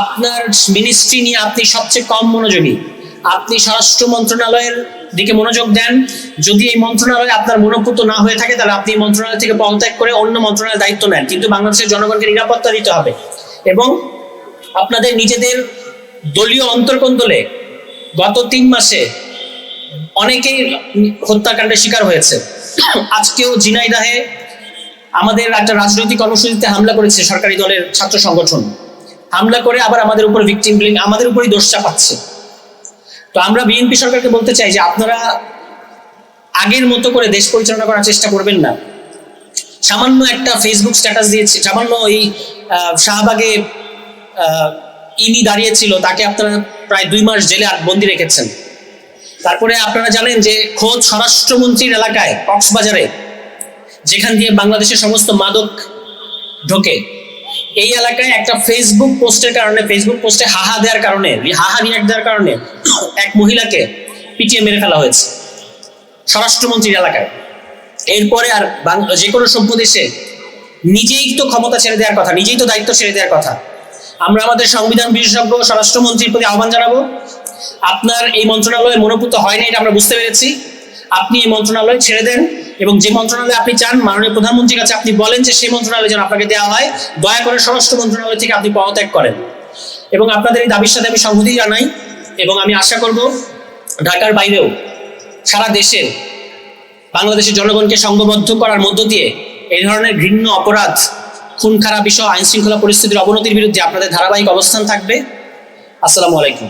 আপনার মিনিস্ট্রি নিয়ে আপনি সবচেয়ে কম মনোযোগী। আপনি স্বরাষ্ট্র মন্ত্রণালয়ের দিকে মনোযোগ দেন। যদি এই মন্ত্রণালয় আপনার মনোপুত না হয়ে থাকে তাহলে আপনি এই মন্ত্রণালয় থেকে পদত্যাগ করে অন্য মন্ত্রণালয়ের দায়িত্ব নেন, কিন্তু বাংলাদেশের জনগণকে নিরাপত্তা দিতে হবে। এবং আপনাদের নিজেদের দলীয় অন্তর্কন্দলে গত 3 মাসে অনেকেই হত্যাকাণ্ডের শিকার হয়েছে। আজকেও ঝিনাইদহে আমাদের একটা রাজনৈতিক কর্মসূচিতে হামলা করেছে সরকারি দলের ছাত্র সংগঠন, হামলা করে আবার আমাদের উপর ভিকটিম ব্লেম, আমাদের উপরই দোষ চাপাচ্ছে। তো আমরা বিএনপি সরকারকে বলতে চাই যে আপনারা আগের মতো করে দেশ পরিচালনা করার চেষ্টা করবেন না। সামান্য একটা ফেসবুক স্ট্যাটাস দিয়েছে, সামান্য এই শাহবাগে ইনি দাঁড়িয়েছিল, তাকে আপনারা প্রায় 2 মাস জেলে বন্দি রেখেছেন। তারপরে আপনারা জানেন যে খোদ স্বরাষ্ট্রমন্ত্রীর এলাকায় কক্সবাজারে, যেখান দিয়ে বাংলাদেশের সমস্ত মাদক ঢোকে, এই এলাকায় একটা ফেসবুক পোস্টের কারণে, ফেসবুক পোস্টে হাহা রিয়াক্ট দেওয়ার কারণে এক মহিলাকে পিটিয়ে মেরে ফেলা হয়েছে স্বরাষ্ট্রমন্ত্রীর এলাকায়। এরপরে আর যে কোনো সভ্য দেশে নিজেই তো ক্ষমতা ছেড়ে দেওয়ার কথা, নিজেই তো দায়িত্ব ছেড়ে দেওয়ার কথা। আমরা আমাদের সংবিধান বিশেষজ্ঞ স্বরাষ্ট্রমন্ত্রীর প্রতি আহ্বান জানাবো, আপনার এই মন্ত্রণালয়ে মনোপুত হয় না, এটা আমরা বুঝতে পেরেছি। আপনি এই মন্ত্রণালয় ছেড়ে দেন এবং যে মন্ত্রণালয়ে আপনি চান, মাননীয় প্রধানমন্ত্রীর কাছে আপনি বলেন যে সেই মন্ত্রণালয় যেন আপনাকে দেওয়া হয়। দয়া করে স্বরাষ্ট্র মন্ত্রণালয় থেকে আপনি পদত্যাগ করেন। এবং আপনাদের এই দাবির সাথে আমি সংহতি জানাই এবং আমি আশা করব ঢাকার বাইরেও সারা দেশে বাংলাদেশের জনগণকে সংঘবদ্ধ করার মধ্য দিয়ে এই ধরনের ঘৃণ্য অপরাধ, খুন খারাপ বিষয়, আইন শৃঙ্খলা পরিস্থিতির অবনতির বিরুদ্ধে আপনাদের ধারাবাহিক অবস্থান থাকবে। আসসালামু আলাইকুম।